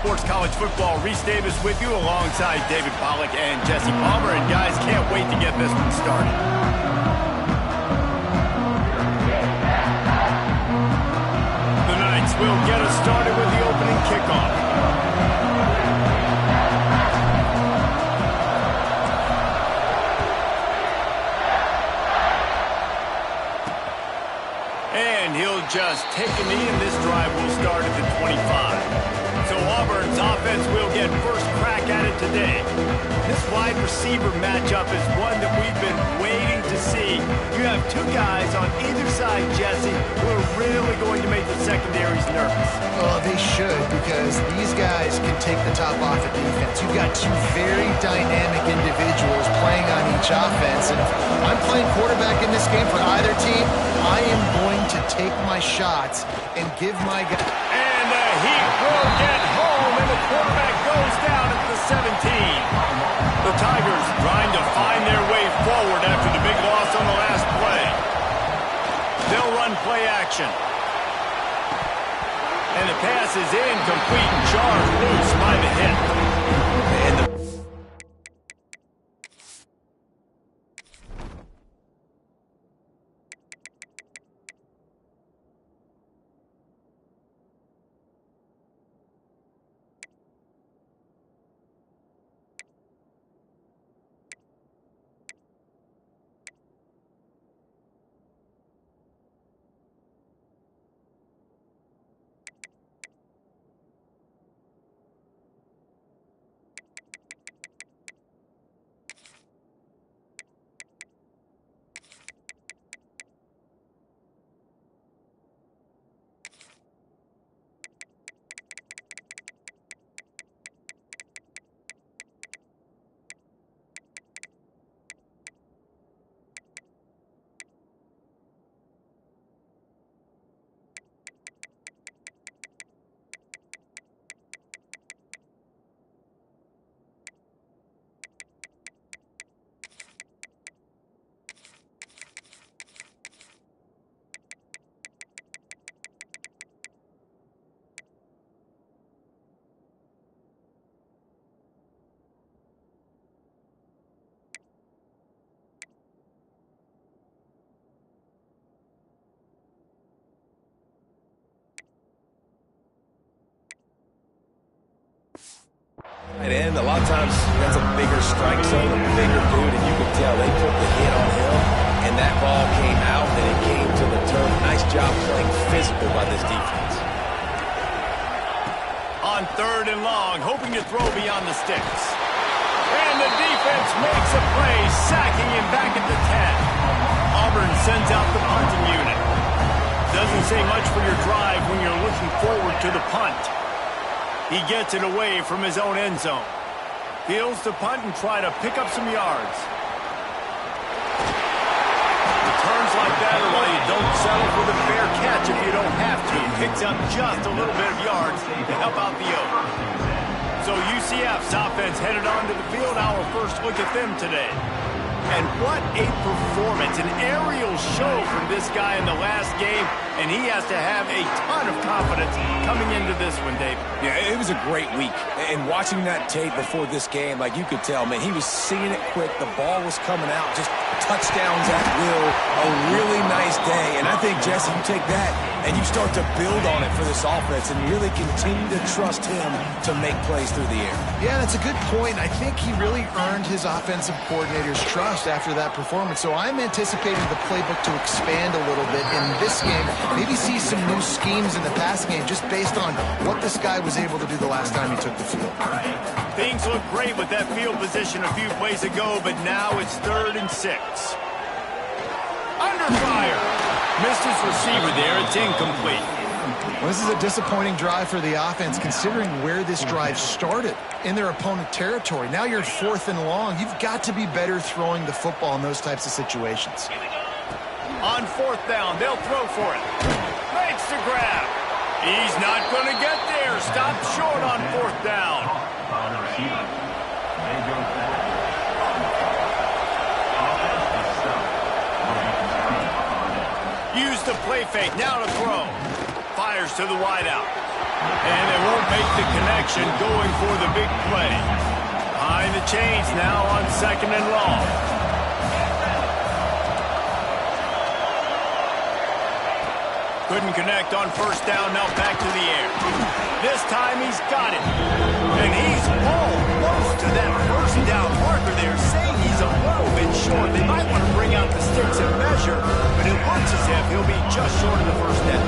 Sports College Football. Reese Davis with you alongside David Pollack and Jesse Palmer. And guys, can't wait to get this one started. The Knights will get us started with the opening kickoff. And he'll just take a knee, and this drive will start at the 25. So Auburn's offense will get first crack at it today. This wide receiver matchup is one that we've been waiting to see. You have two guys on either side, Jesse, who are really going to make the secondaries nervous. Well, they should, because these guys can take the top off of defense. You've got two very dynamic individuals playing on each offense, and if I'm playing quarterback in this game for either team, I am going to take my shots and give my guy. And the Heat will get home, and the quarterback goes down at the 17. The Tigers trying to find their way forward after the big loss on the last play. They'll run play action. And the pass is incomplete and charged loose by the hit. And the And a lot of times that's a bigger strike zone, a bigger dude, and you could tell they took the hit on him, and that ball came out, and it came to the turf. Nice job playing physical by this defense. On 3rd and long, hoping to throw beyond the sticks. And the defense makes a play, sacking him back at the 10. Auburn sends out the punting unit. Doesn't say much for your drive when you're looking forward to the punt. He gets it away from his own end zone. Fields to punt and try to pick up some yards. Returns like that are why you don't settle for the fair catch if you don't have to. Picks up just a little bit of yards to help out the Oak. So UCF's offense headed onto the field. Our first look at them today. And what a performance, an aerial show from this guy in the last game, and he has to have a ton of confidence coming into this one, Dave. Yeah, it was a great week. And watching that tape before this game, like you could tell, man, he was seeing it quick. The ball was coming out, just touchdowns at will. A really nice day. And I think, Jesse, you take that and you start to build on it for this offense and really continue to trust him to make plays through the air. Yeah, that's a good point. I think he really earned his offensive coordinator's trust after that performance. So I'm anticipating the playbook to expand a little bit in this game. Maybe see some new schemes in the passing game just based on what this guy was able to do the last time he took the field. Things look great with that field position a few plays ago, but now it's 3rd and 6. Under fire. Missed his receiver there. It's incomplete. Well, this is a disappointing drive for the offense considering where this drive started in their opponent territory. Now you're 4th and long. You've got to be better throwing the football in those types of situations. On 4th down, they'll throw for it. Makes the grab. He's not going to get there. Stopped short on 4th down. Use the play fake. Now to throw. Fires to the wideout. And they won't make the connection going for the big play. Behind the chains now on 2nd and long. Couldn't connect on 1st down, now back to the air. This time he's got it. And he's almost to that 1st down marker there, saying he's a little bit short. They might want to bring out the sticks and measure, but it looks as if he'll be just short of the 1st down.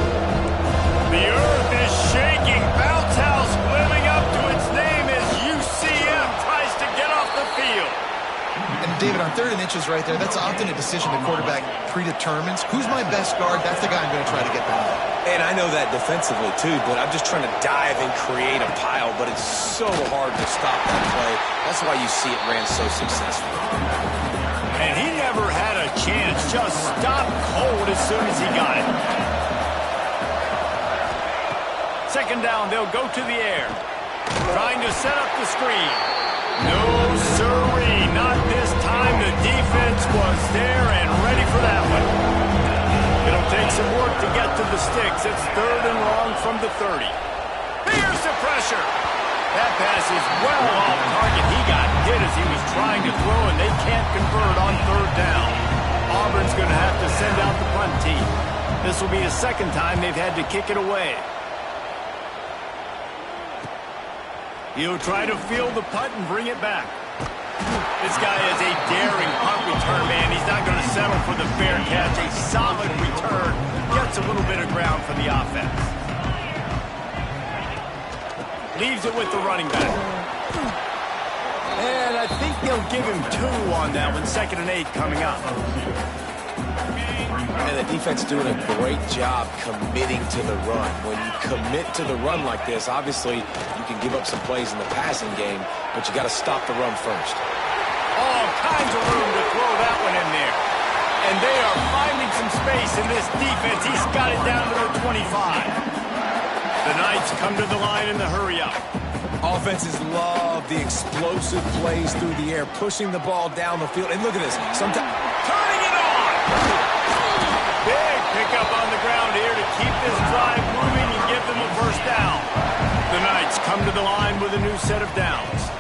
The earth is shaking. Bounce house living up to its name as UCF tries to get off the field. And David, on 3rd and inches right there, that's often a decision the quarterback predetermines. Who's my best guard? That's the guy I'm going to try to get behind. And I know that defensively, too, but I'm just trying to dive and create a pile, but it's so hard to stop that play. That's why you see it ran so successfully. And he never had a chance. Just stopped cold as soon as he got it. 2nd down, they'll go to the air. Trying to set up the screen. No, sirree, not this time. The defense was there and ready for that one. It'll take some work to get to the sticks. It's 3rd and long from the 30. Here's the pressure. That pass is well off target. He got hit as he was trying to throw, and they can't convert on 3rd down. Auburn's going to have to send out the punt team. This will be the 2nd time they've had to kick it away. He'll try to field the punt and bring it back. This guy is a daring punt return man. He's not going to settle for the fair catch. A solid return. Gets a little bit of ground for the offense. Leaves it with the running back. And I think they'll give him 2 on that one. 2nd and 8 coming up. And the defense doing a great job committing to the run. When you commit to the run like this, obviously you can give up some plays in the passing game, but you got to stop the run first. All kinds of room to throw that one in there. And they are finding some space in this defense. He's got it down to the 25. The Knights come to the line in the hurry-up. Offenses love the explosive plays through the air, pushing the ball down the field. And look at this. Sometimes turning it on. Big pickup on the ground here to keep this drive moving and give them a 1st down. The Knights come to the line with a new set of downs.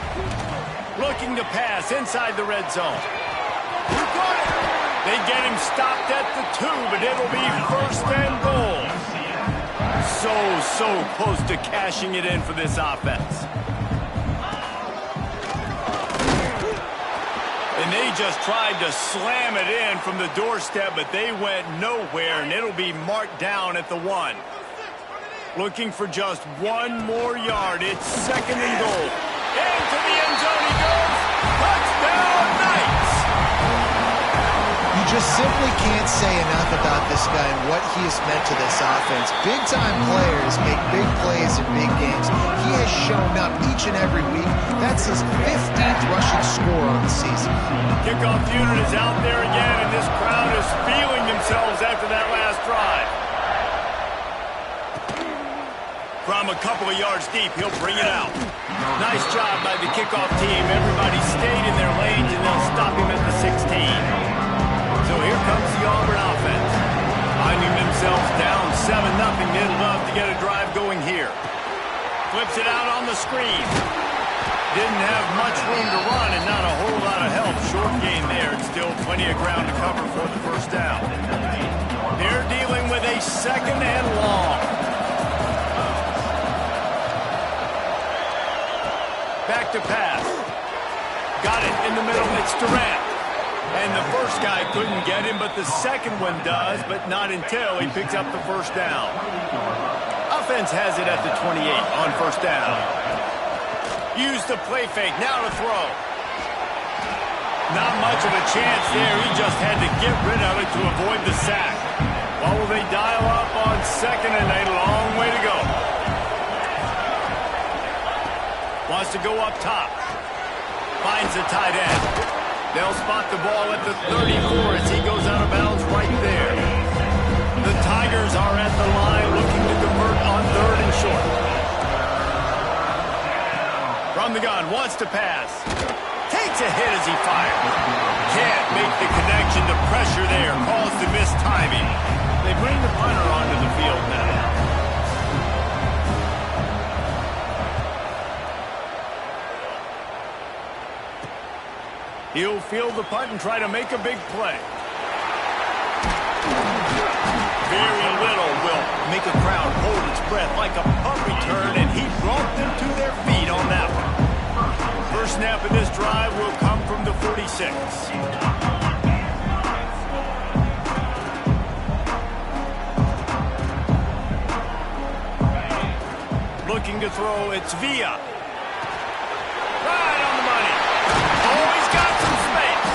Looking to pass inside the red zone. Who got it? They get him stopped at the 2, but it'll be 1st and goal. So close to cashing it in for this offense. And they just tried to slam it in from the doorstep, but they went nowhere, and it'll be marked down at the 1. Looking for just 1 more yard. It's 2nd and goal. Into the end zone he goes. Touchdown, Knights! You just simply can't say enough about this guy and what he has meant to this offense. Big-time players make big plays in big games. He has shown up each and every week. That's his 15th rushing score on the season. Kickoff unit is out there again, and this crowd is feeling themselves after that last drive. From a couple of yards deep, he'll bring it out. Nice job by the kickoff team. Everybody stayed in their lanes, and they'll stop him at the 16. So here comes the Auburn offense. Finding themselves down 7-0. They'd love to get a drive going here. Flips it out on the screen. Didn't have much room to run and not a whole lot of help. Short gain there, and still plenty of ground to cover for the 1st down. They're dealing with a 2nd and long. Back to pass. Got it in the middle. It's Durant. And the first guy couldn't get him, but the second one does, but not until he picks up the 1st down. Offense has it at the 28 on 1st down. Use the play fake. Now to throw. Not much of a chance there. He just had to get rid of it to avoid the sack. What will they dial up on 2nd and a long way to go? Wants to go up top. Finds the tight end. They'll spot the ball at the 34 as he goes out of bounds right there. The Tigers are at the line looking to convert on 3rd and short. From the gun, wants to pass. Takes a hit as he fires. Can't make the connection. The pressure there caused the missed timing. They bring the punter onto the field now. He'll field the punt and try to make a big play. Very little will make a crowd hold its breath like a punt return, and he brought them to their feet on that one. First snap of this drive will come from the 46. Looking to throw, it's Villa. Right on the money. Oh, he's got some space.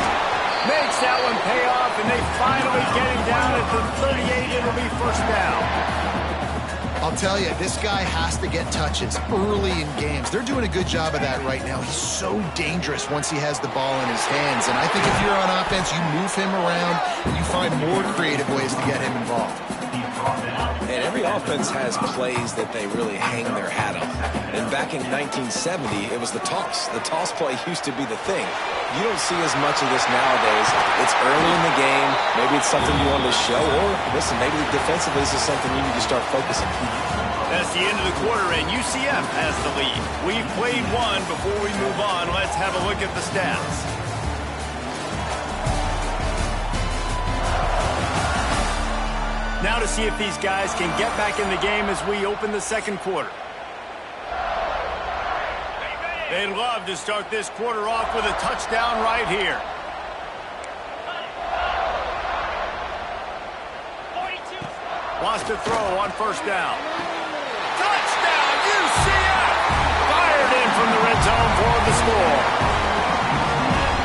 Makes that one pay off, and they finally get him down at the 38. It'll be first down. I'll tell you, this guy has to get touches early in games. They're doing a good job of that right now. He's so dangerous once he has the ball in his hands. And I think if you're on offense, you move him around and you find more creative ways to get him involved. And every offense has plays that they really hang their hat on. And back in 1970, it was the toss. The toss play used to be the thing. You don't see as much of this nowadays. It's early in the game. Maybe it's something you want to show. Or, listen, maybe defensively this is something you need to start focusing on. That's the end of the quarter, and UCF has the lead. We've played one. Before we move on, let's have a look at the stats. Now to see if these guys can get back in the game as we open the second quarter. They'd love to start this quarter off with a touchdown right here. Wants to throw on first down. Touchdown, UCF! Fired in from the red zone for the score.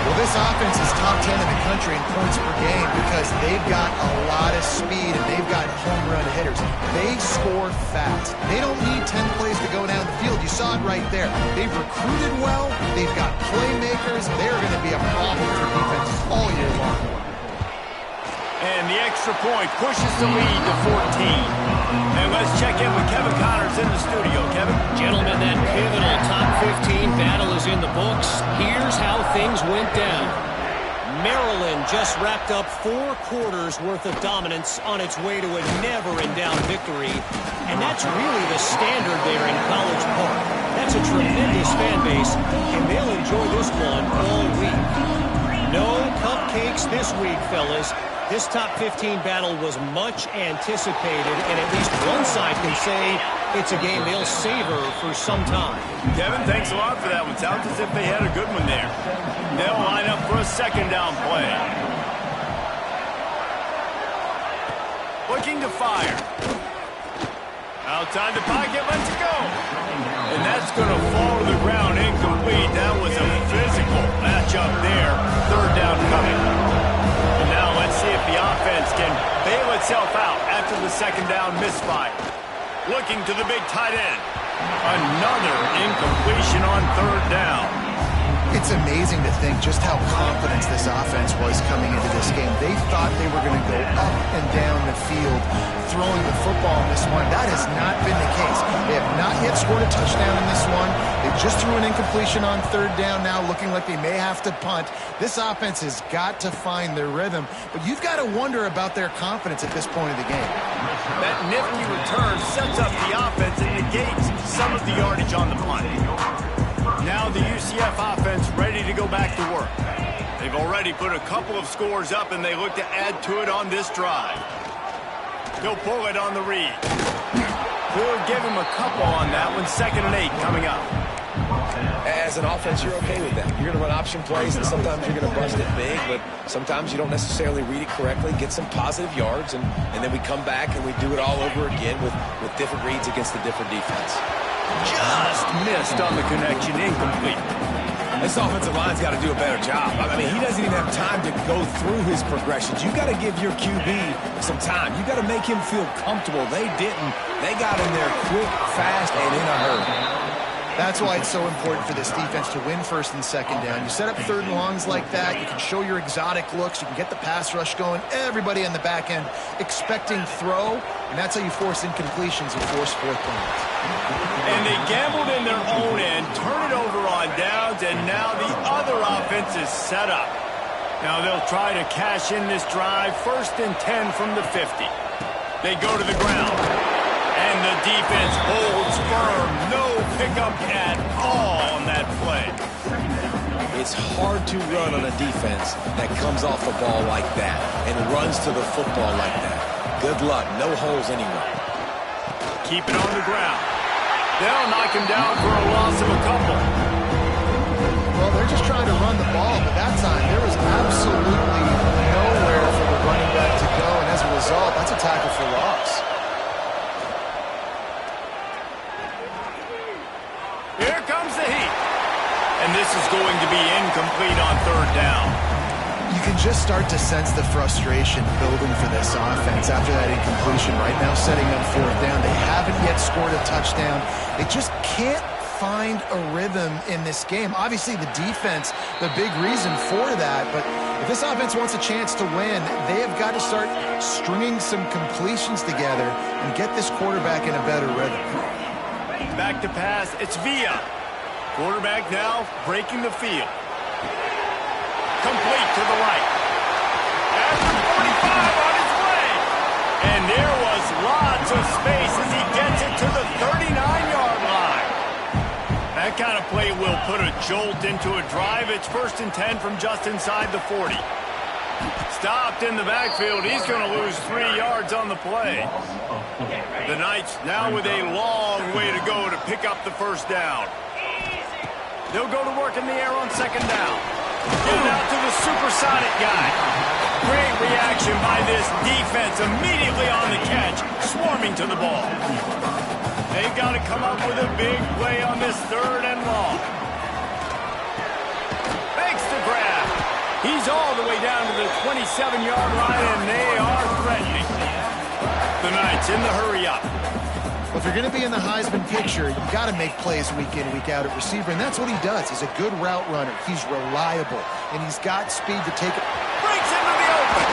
Well, this offense is top 10 in the country in points per game because they've got a lot of speed and they've got home run hitters. They score fast. They don't need 10 plays to go down the field. You saw it right there. They've recruited well. They've got playmakers. They're going to be a problem for defense all year long. And the extra point pushes the lead to 14. And let's check in with Kevin Connors in the studio. Kevin? Gentlemen, that pivotal top 15 battle is in the books. Here's how things went down. Maryland just wrapped up 4 quarters worth of dominance on its way to a never-in-doubt victory. And that's really the standard there in College Park. That's a tremendous fan base, and they'll enjoy this one all week. No cupcakes this week, fellas. This top 15 battle was much anticipated, and at least one side can say it's a game they'll savor for some time. Kevin, thanks a lot for that one. Sounds as if they had a good one there. They'll line up for a second down play. Looking to fire. Outside the pocket, let's go. And that's going to fall to the ground incomplete. That was a physical matchup there. Third down coming. Now let's see if the offense can bail itself out after the second down misfire. Looking to the big tight end. Another incompletion on third down. It's amazing to think just how confident this offense was coming into this game. They thought they were going to go up and down the field throwing the football in this one. That has not been the case. They have not yet scored a touchdown in this one. They just threw an incompletion on third down now, looking like they may have to punt. This offense has got to find their rhythm, but you've got to wonder about their confidence at this point of the game. That nifty return sets up the offense and negates some of the yardage on the punt. Now the UCF offense ready to go back to work. They've already put a couple of scores up, and they look to add to it on this drive. They'll pull it on the read. We'll give him a couple on that one. 2nd and 8 coming up. As an offense, you're okay with that. You're going to run option plays, and sometimes you're going to bust it big, but sometimes you don't necessarily read it correctly, get some positive yards, and then we come back and we do it all over again with different reads against the different defense. Just missed on the connection, incomplete. This offensive line's got to do a better job. I mean, he doesn't even have time to go through his progressions. You got to give your QB some time. You got to make him feel comfortable. They didn't. They got in there quick, fast, and in a hurry. That's why it's so important for this defense to win 1st and 2nd down. You set up 3rd and longs like that. You can show your exotic looks. You can get the pass rush going. Everybody on the back end expecting throw, and that's how you force incompletions and force 4th downs. And they gambled in their own end, turn it over on downs, and now the other offense is set up. Now they'll try to cash in this drive. 1st and 10 from the 50. They go to the ground. And the defense holds firm. No pickup at all on that play. It's it's hard to run on a defense that comes off the ball like that and runs to the football like that. Good luck. No holes anywhere. Keep it on the ground. They'll knock him down for a loss of a couple. Well, they're just trying to run the ball, but that time there was absolutely nowhere for the running back to go, and as a result, that's a tackle for loss. Here comes the heat. And this is going to be incomplete on third down. You can just start to sense the frustration building for this offense after that incompletion. Right now, setting up fourth down. They haven't yet scored a touchdown. They just can't find a rhythm in this game. Obviously, the defense, the big reason for that. But if this offense wants a chance to win, they have got to start stringing some completions together and get this quarterback in a better rhythm. Back to pass. It's Villa. Quarterback now breaking the field. Complete to the right. After 45 on his way. And there was lots of space as he gets it to the 39-yard line. That kind of play will put a jolt into a drive. It's 1st and 10 from just inside the 40. Stopped in the backfield. He's going to lose 3 yards on the play. The Knights now with a long way to go to pick up the first down. They'll go to work in the air on second down. Get it out to the supersonic guy. Great reaction by this defense immediately on the catch, swarming to the ball. They've got to come up with a big play on this 3rd and long. Makes the grab. He's all the way down to the 27-yard line, and they are threatening. The Knights in the hurry-up. Well, if you're going to be in the Heisman picture, you've got to make plays week in, week out at receiver, and that's what he does. He's a good route runner. He's reliable, and he's got speed to take it. Breaks into the open.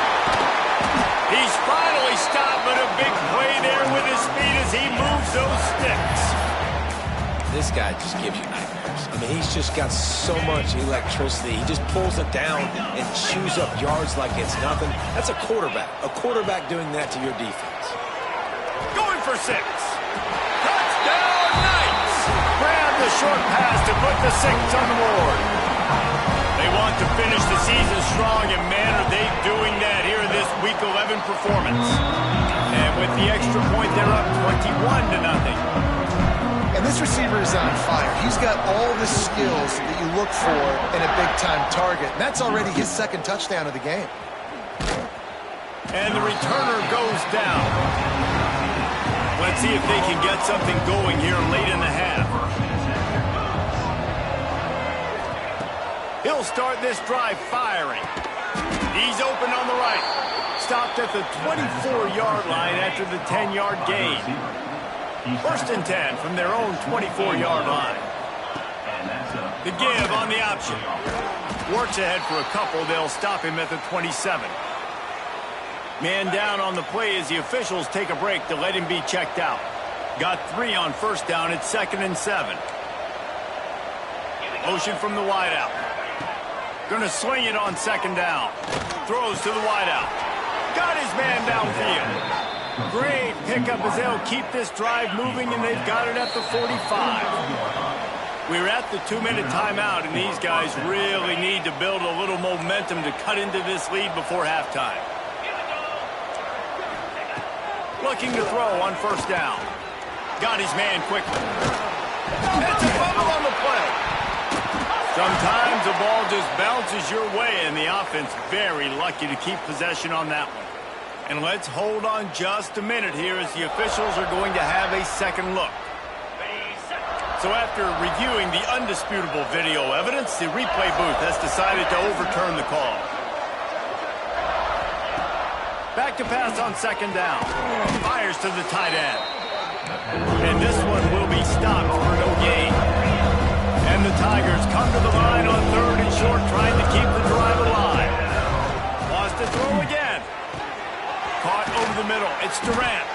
He's finally stopped, but a big play there with his speed as he moves those sticks. This guy just gives you nightmares. I mean, he's just got so much electricity. He just pulls it down and chews up yards like it's nothing. That's a quarterback. A quarterback doing that to your defense. Going for 6. Touchdown, Knights! Grab the short pass to put the 6 on the board. They want to finish the season strong, and man, are they doing that here in this Week 11 performance. And with the extra point, they're up 21-0. And this receiver is on fire. He's got all the skills that you look for in a big-time target. And that's already his 2nd touchdown of the game. And the returner goes down. Let's see if they can get something going here late in the half. He'll start this drive firing. He's open on the right. Stopped at the 24-yard line after the 10-yard gain. 1st and 10 from their own 24-yard line. The give on the option. Works ahead for a couple. They'll stop him at the 27. Man down on the play as the officials take a break to let him be checked out. Got 3 on 1st down. It's 2nd and 7. Motion from the wideout. Going to swing it on 2nd down. Throws to the wideout. Got his man downfield. Great pickup as they'll keep this drive moving, and they've got it at the 45. We're at the 2-minute timeout, and these guys really need to build a little momentum to cut into this lead before halftime. Looking to throw on 1st down. Got his man quickly. It's a fumble on the play. Sometimes the ball just bounces your way, and the offense very lucky to keep possession on that one. And let's hold on just a minute here as the officials are going to have a second look. So after reviewing the undisputable video evidence, the replay booth has decided to overturn the call. Back to pass on 2nd down. Fires to the tight end. And this one will be stopped for no gain. And the Tigers come to the line on 3rd and short, trying to keep the drive alive. Lost to throw again. Caught over the middle. It's Durant.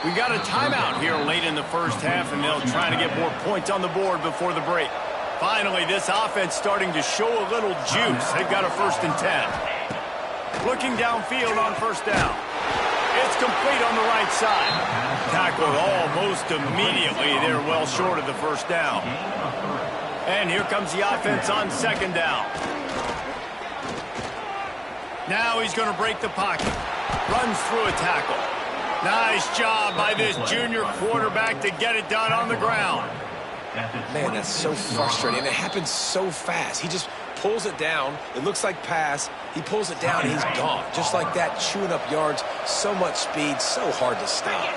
We got a timeout here late in the 1st half, and they'll try to get more points on the board before the break. Finally, this offense starting to show a little juice. They've got a 1st and 10. Looking downfield on 1st down. It's complete on the right side. Tackled almost immediately. They're well short of the 1st down. And here comes the offense on second down. Now he's going to break the pocket. Runs through a tackle. Nice job by this junior quarterback to get it done on the ground. Man, that's so frustrating. And it happens so fast. He just pulls it down. It looks like pass. He pulls it down, and he's gone. Just like that, chewing up yards. So much speed, so hard to stop.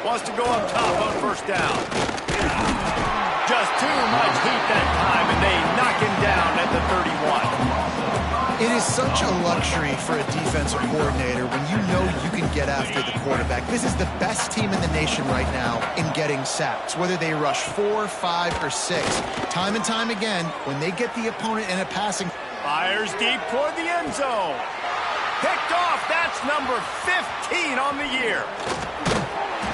Wants to go up top on first down. Just too much heat that time, and they knock him down at the 31. It is such a luxury for a defensive coordinator when you know you can get after the quarterback. This is the best team in the nation right now in getting sacks, whether they rush 4, 5, or 6. Time and time again, when they get the opponent in a passing... Fires deep toward the end zone. Picked off. That's number 15 on the year.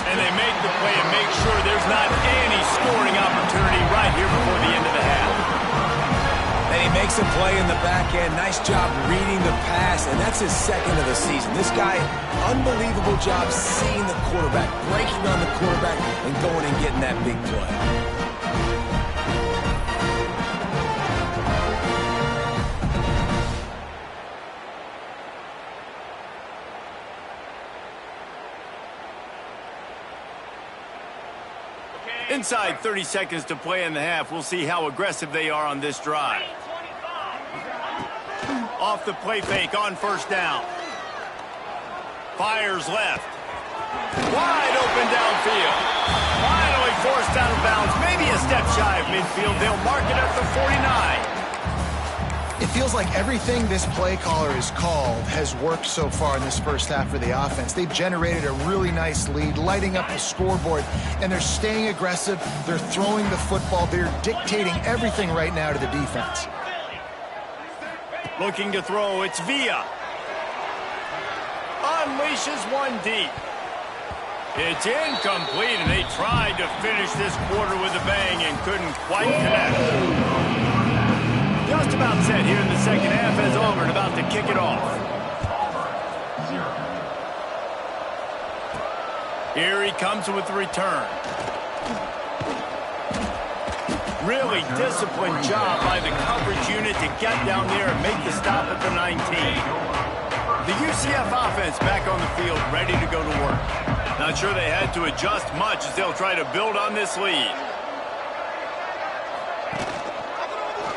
And they make the play and make sure there's not any scoring opportunity right here before the end of the half. And he makes a play in the back end. Nice job reading the pass, and that's his second of the season. This guy, unbelievable job seeing the quarterback, breaking on the quarterback, and going and getting that big play. Inside 30 seconds to play in the half. We'll see how aggressive they are on this drive. Off the play fake on first down. Fires left. Wide open downfield. Finally forced out of bounds. Maybe a step shy of midfield. They'll mark it at the 49. It feels like everything this play caller has called has worked so far in this first half for the offense. They've generated a really nice lead, lighting up the scoreboard, and they're staying aggressive. They're throwing the football. They're dictating everything right now to the defense. Looking to throw, it's Villa. Unleashes one deep. It's incomplete, and they tried to finish this quarter with a bang and couldn't quite connect. Just about set here in the second half as Auburn about to kick it off. Here he comes with the return. Really disciplined job by the coverage unit to get down there and make the stop at the 19. The UCF offense back on the field, ready to go to work. Not sure they had to adjust much as they'll try to build on this lead.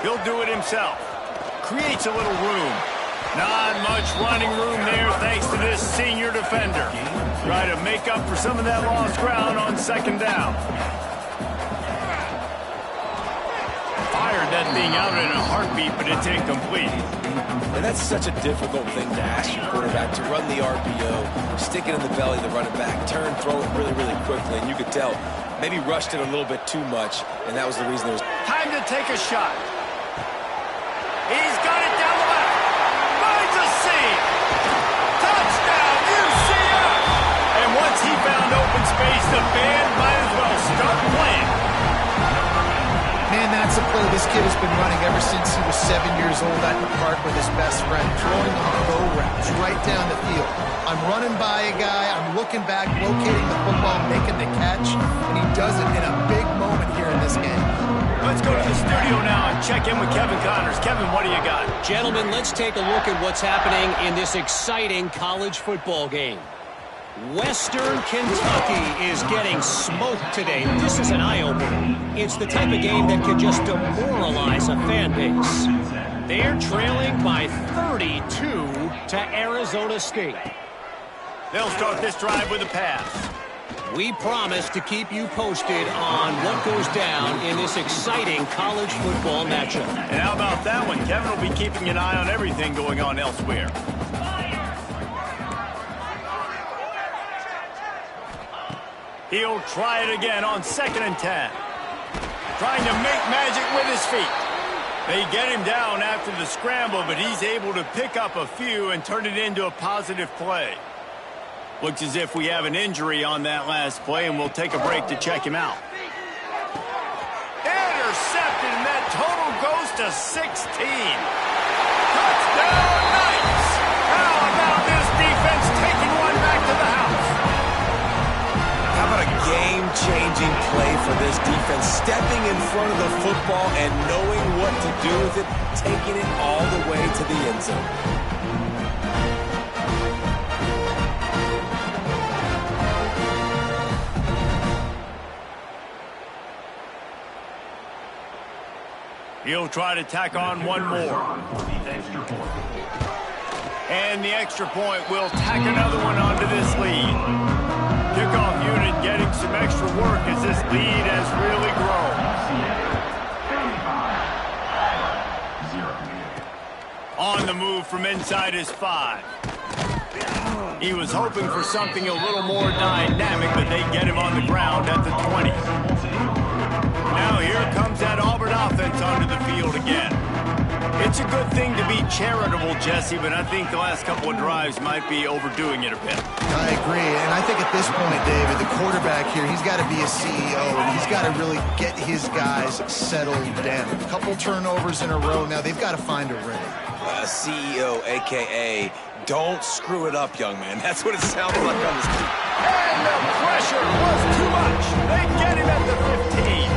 He'll do it himself. Creates a little room. Not much running room there thanks to this senior defender. Try to make up for some of that lost ground on second down. Fired that thing out in a heartbeat, but it's incomplete. And that's such a difficult thing to ask your quarterback, to run the RPO, stick it in the belly of the running back, turn, throw it really, really quickly. And you could tell maybe rushed it a little bit too much, and that was the reason there was... Time to take a shot. He's got it down the left. Finds a seam. Touchdown, UCF! And once he found open space, the band might as well start playing. Man, that's a play this kid has been running ever since he was 7 years old at the park with his best friend, throwing on go routes right down the field. I'm running by a guy, I'm looking back, locating the football, making the catch, and he does it in a big moment here in this game. Let's go to the studio now and check in with Kevin Connors. Kevin, what do you got? Gentlemen, let's take a look at what's happening in this exciting college football game. Western Kentucky is getting smoked today. This is an eye-opener. It's the type of game that can just demoralize a fan base. They're trailing by 32 to Arizona State. They'll start this drive with a pass. We promise to keep you posted on what goes down in this exciting college football matchup. And how about that one? Kevin will be keeping an eye on everything going on elsewhere. He'll try it again on 2nd and 10. Trying to make magic with his feet. They get him down after the scramble, but he's able to pick up a few and turn it into a positive play. Looks as if we have an injury on that last play, and we'll take a break to check him out. Intercepted, and that total goes to 16. Touchdown, Knights! How about this defense taking one back to the house? How about a game-changing encouraging play for this defense, stepping in front of the football and knowing what to do with it, taking it all the way to the end zone. He'll try to tack on one more. And the extra point will tack another one onto this lead. Kickoff unit getting some extra work as this lead has really grown. On the move from inside his 5. He was hoping for something a little more dynamic, but they get him on the ground at the 20. Now here comes that Auburn offense onto the field again. It's a good thing to be charitable, Jesse, but I think the last couple of drives might be overdoing it a bit. I agree, and I think at this point, David, the quarterback here, he's got to be a CEO, and he's got to really get his guys settled down. A couple turnovers in a row. Now they've got to find a rhythm. CEO, a.k.a. don't screw it up, young man. That's what it sounded like on this team. And the pressure was too much. They get him at the 15.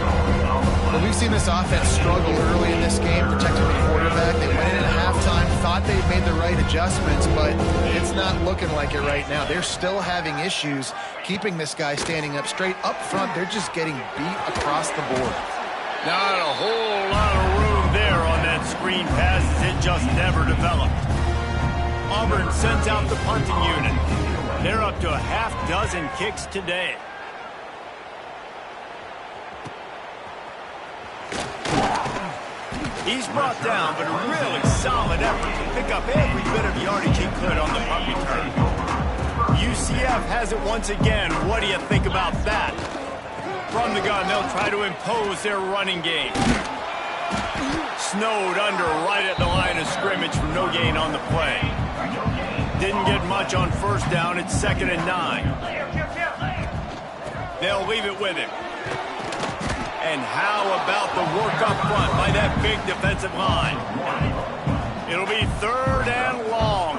Well, we've seen this offense struggle early in this game, protecting the quarterback. They went in at halftime, thought they'd made the right adjustments, but it's not looking like it right now. They're still having issues keeping this guy standing up straight. Up front, they're just getting beat across the board. Not a whole lot of room there on that screen pass as it just never developed. Auburn sends out the punting unit. They're up to a half dozen kicks today. He's brought down, but a really solid effort to pick up every bit of yardage he could on the punt return. UCF has it once again. What do you think about that? From the gun, they'll try to impose their running game. Snowed under right at the line of scrimmage from no gain on the play. Didn't get much on first down. It's 2nd and 9. They'll leave it with him. And how about the work up front by that big defensive line? It'll be 3rd and long.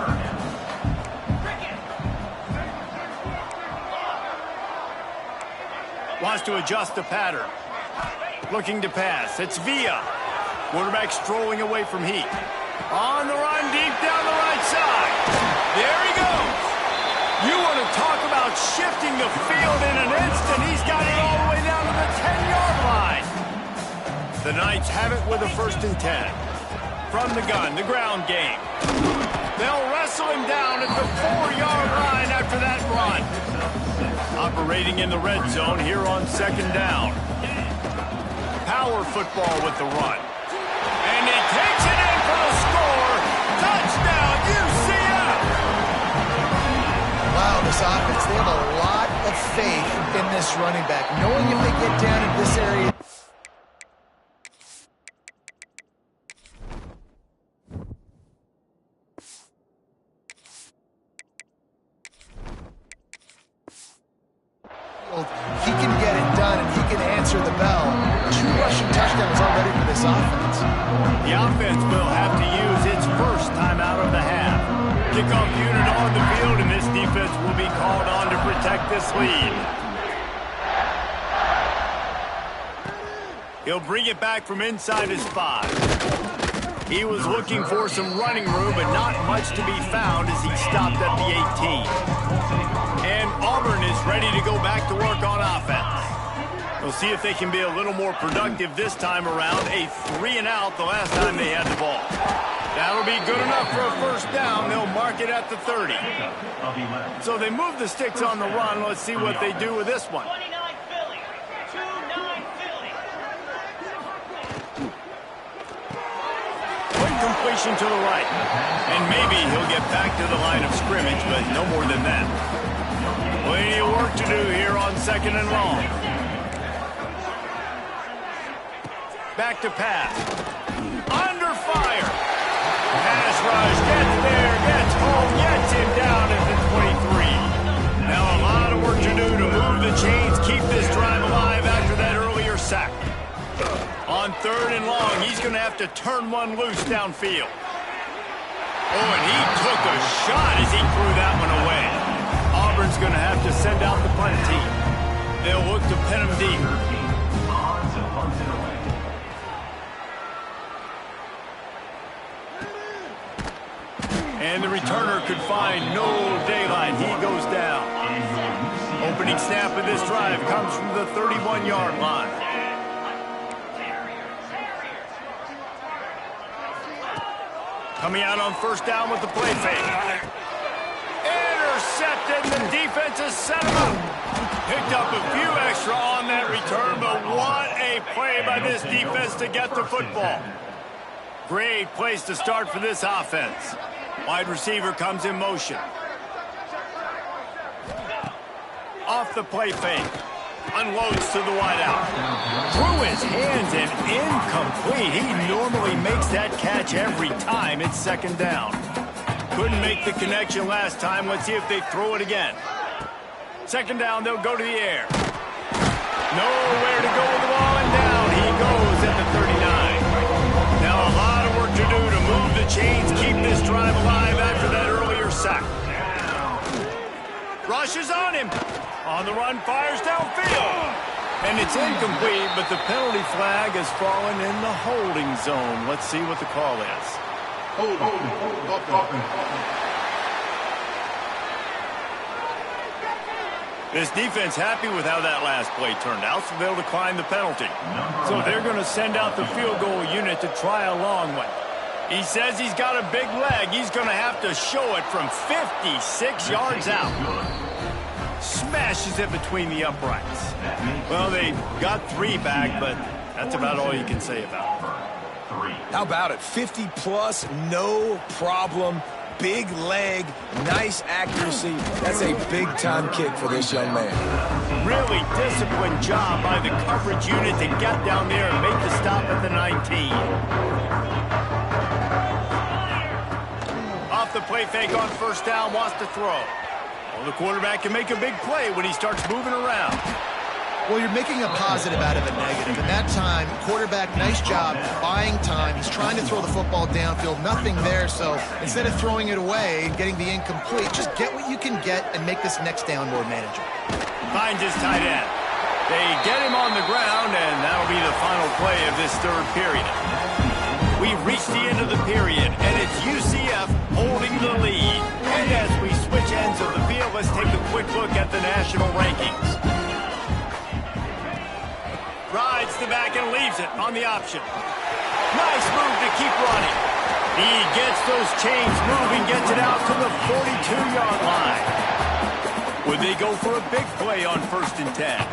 Wants to adjust the pattern. Looking to pass. It's Villa. Quarterback strolling away from Heat. On the run, deep down the right side. There he goes. You want to talk about shifting the field in an instant. He's got it all the way down to the 10-yard line. The Knights have it with a 1st and 10. From the gun, the ground game. They'll wrestle him down at the 4-yard line after that run. Operating in the red zone here on 2nd down. Power football with the run. And he takes it in for the score. Touchdown, UCF! Wow, this offense, they have a lot of faith in this running back, knowing if they get down in this area. He can get it done, and he can answer the bell. 2 rushing touchdowns already for this offense. The offense will have to use its first timeout of the half. Kickoff unit on the field, and this defense will be called on to protect this lead. He'll bring it back from inside his 5. He was looking for some running room, but not much to be found as he stopped at the 18. And Auburn is ready to go back to work on offense. We'll see if they can be a little more productive this time around. A 3-and-out the last time they had the ball. That'll be good enough for a 1st down. They'll mark it at the 30. So they move the sticks on the run. Let's see what they do with this one. Quick completion to the right. And maybe he'll get back to the line of scrimmage, but no more than that. Plenty of work to do here on 2nd and long. Back to pass. Under fire. Pass rush. Gets there. Gets home. Gets him down at the 23. Now a lot of work to do to move the chains, keep this drive alive after that earlier sack. On 3rd and long, he's going to have to turn one loose downfield. Oh, and he took a shot as he threw that one away. Auburn's going to have to send out the punt team. They'll look to pin him deep. And the returner could find no daylight. He goes down. Opening snap of this drive comes from the 31-yard line. Coming out on first down with the play fake. Intercepted. The defense has set him up. Picked up a few extra on that return, but what a play by this defense to get the football. Great place to start for this offense. Wide receiver comes in motion. Off the play fake. Unloads to the wideout. Through his hands and incomplete. He normally makes that catch every time. It's second down. Couldn't make the connection last time. Let's see if they throw it again. Second down, they'll go to the air. Nowhere to go with the ball, and down he goes at the 39. Now a lot of work to do to move the chains, keep this drive alive after that earlier sack. Rushes on him. On the run, fires downfield. And it's incomplete, but the penalty flag has fallen in the holding zone. Let's see what the call is. This defense happy with how that last play turned out, so they'll decline the penalty. So they're going to send out the field goal unit to try a long one. He says he's got a big leg. He's going to have to show it from 56 yards out. Smashes it between the uprights. Well, they got 3 back, but that's about all you can say about it. How about it? 50-plus, no problem. Big leg, nice accuracy. That's a big-time kick for this young man. Really disciplined job by the coverage unit to get down there and make the stop at the 19. Off the play fake on first down, wants to throw. Well, the quarterback can make a big play when he starts moving around. Well, you're making a positive out of a negative. And that time, quarterback, nice job buying time. He's trying to throw the football downfield. Nothing there, so instead of throwing it away and getting the incomplete, just get what you can get and make this next down more manageable. Finds his tight end. They get him on the ground, and that'll be the final play of this third period. We've reached the end of the period, and it's UCF holding the lead. And as we switch ends of the field, let's take a quick look at the national rankings. Rides the back and leaves it on the option. Nice move to keep running. He gets those chains moving, gets it out to the 42-yard line. Would they go for a big play on 1st and 10?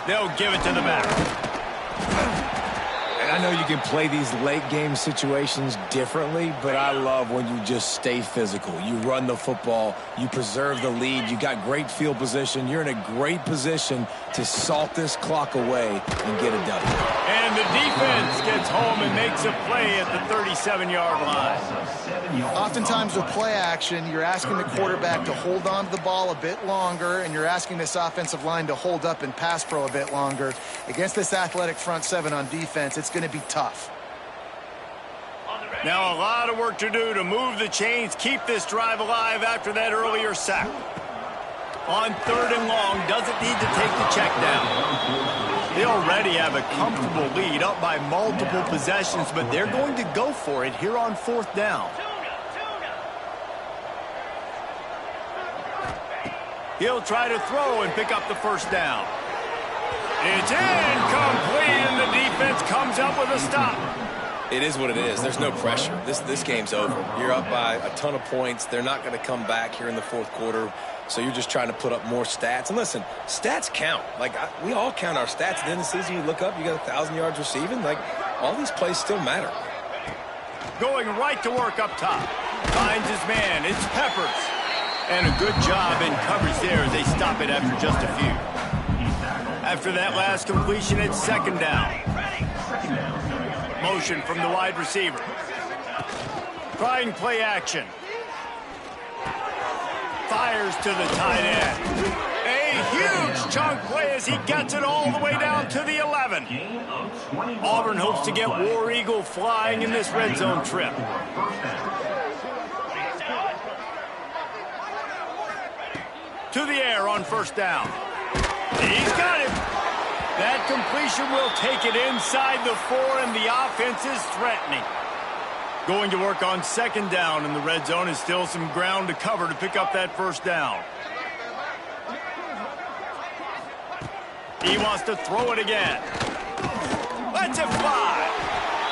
They'll give it to the back. And I know you can play these late-game situations differently, but I love when you just stay physical. You run the football, you preserve the lead, you got great field position, you're in a great position to salt this clock away and get it done. And the defense gets home and makes a play at the 37-yard line. Oftentimes with play action, you're asking the quarterback to hold on to the ball a bit longer, and you're asking this offensive line to hold up and pass pro a bit longer. Against this athletic front seven on defense, it's going to be tough. Now a lot of work to do to move the chains, keep this drive alive after that earlier sack. On 3rd and long, doesn't need to take the check down. They already have a comfortable lead up by multiple possessions, but they're going to go for it here on 4th down. He'll try to throw and pick up the first down. It's incomplete, and the defense comes up with a stop. It is what it is. There's no pressure. This game's over. You're up by a ton of points. They're not going to come back here in the 4th quarter, so you're just trying to put up more stats. And listen, stats count. Like, we all count our stats. At the end of the season, you look up, you got 1,000 yards receiving. Like, all these plays still matter. Going right to work up top. Finds his man. It's Peppers. And a good job in coverage there as they stop it after just a few. After that last completion, it's 2nd down. Motion from the wide receiver. Trying play action. Fires to the tight end. A huge chunk play as he gets it all the way down to the 11. Auburn hopes to get War Eagle flying in this red zone trip. To the air on first down. He's got him. That completion will take it inside the 4, and the offense is threatening. Going to work on second down, and the red zone is still some ground to cover to pick up that first down. He wants to throw it again. Let's it fly.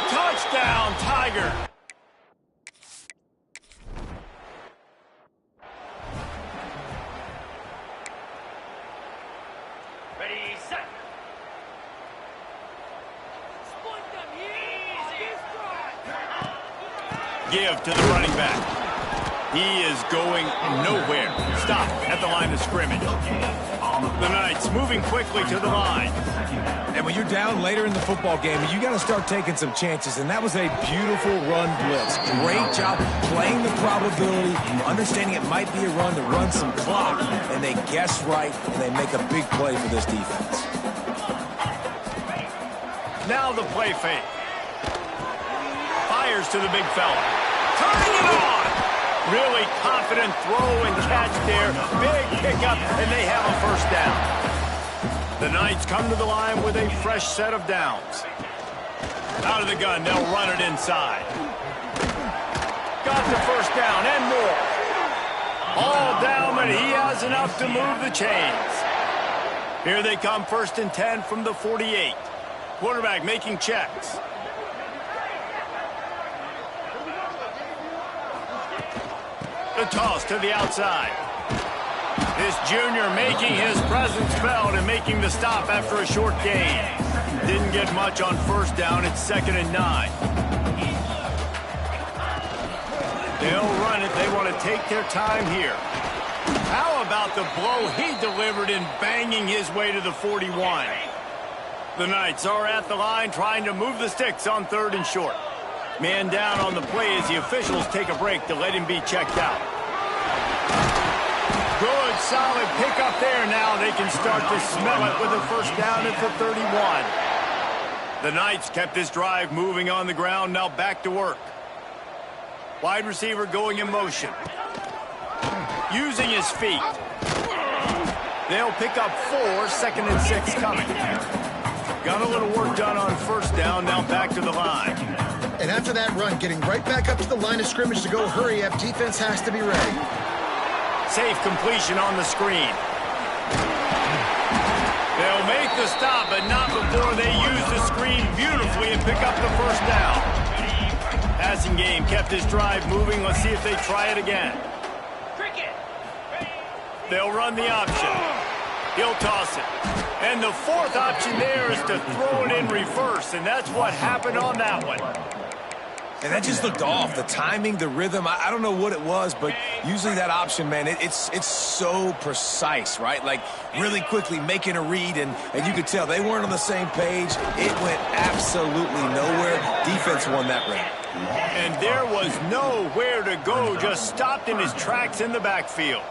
Touchdown, Tiger. Ready, set. Give to the running back. He is going nowhere. Stop at the line of scrimmage. The Knights moving quickly to the line. And when you're down later in the football game, you got to start taking some chances, and that was a beautiful run blitz. Great job playing the probability, understanding it might be a run to run some clock, and they guess right, and they make a big play for this defense. Now the play fake. Fires to the big fella. Turning it on. Really confident throw and catch there. Big pickup, and they have a first down. The Knights come to the line with a fresh set of downs. Out of the gun, they'll run it inside. Got the first down and more. All down, but he has enough to move the chains. Here they come, 1st and 10 from the 48. Quarterback making checks. The toss to the outside. This junior making his presence felt and making the stop after a short gain. Didn't get much on first down. It's 2nd and 9. They'll run it. They want to take their time here. How about the blow he delivered in banging his way to the 41? The Knights are at the line trying to move the sticks on 3rd and short. Man down on the play as the officials take a break to let him be checked out. Good, solid pickup there. Now they can start to smell it with a first down at the 31. The Knights kept this drive moving on the ground. Now back to work. Wide receiver going in motion. Using his feet. They'll pick up 4, 2nd and 6 coming. Got a little work done on first down. Now back to the line. And after that run, getting right back up to the line of scrimmage to go hurry up, defense has to be ready. Safe completion on the screen. They'll make the stop, but not before they use the screen beautifully and pick up the first down. Passing game kept this drive moving. Let's see if they try it again. They'll run the option. He'll toss it. And the 4th option there is to throw it in reverse, and that's what happened on that one. And that just looked off. The timing, the rhythm, I don't know what it was, but usually that option, man, it's so precise, right? Like really quickly making a read, and you could tell they weren't on the same page. It went absolutely nowhere. Defense won that round. And there was nowhere to go, just stopped in his tracks in the backfield.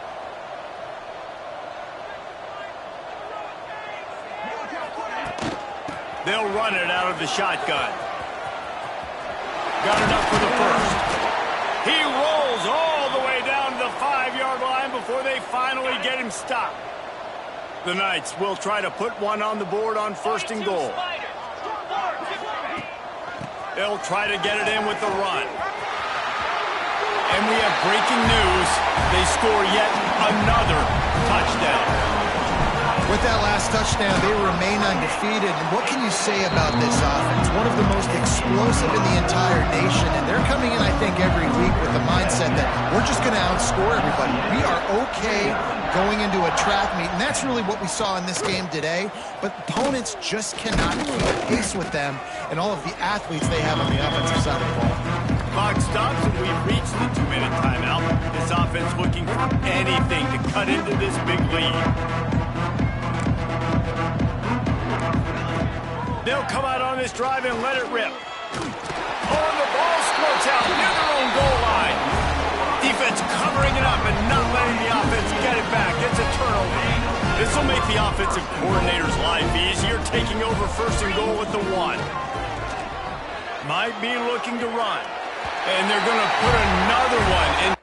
They'll run it out of the shotgun. Got enough for the first. He rolls all the way down to the 5-yard line before they finally get him stopped. The Knights will try to put one on the board on 1st and goal. They'll try to get it in with the run. And we have breaking news. They score yet another touchdown. With that last touchdown, they remain undefeated. And what can you say about this offense? One of the most explosive in the entire nation. And they're coming in, I think, every week with the mindset that we're just going to outscore everybody. We are okay going into a track meet. And that's really what we saw in this game today. But opponents just cannot keep pace with them and all of the athletes they have on the offensive side of the ball. Clock stops and we've reached the 2-minute timeout. This offense looking for anything to cut into this big lead. They'll come out on this drive and let it rip. Oh, and the ball squirts out near their own goal line. Defense covering it up and not letting the offense get it back. It's a turnover. This will make the offensive coordinator's life easier, taking over 1st and goal at the 1. Might be looking to run. And they're going to put another one in.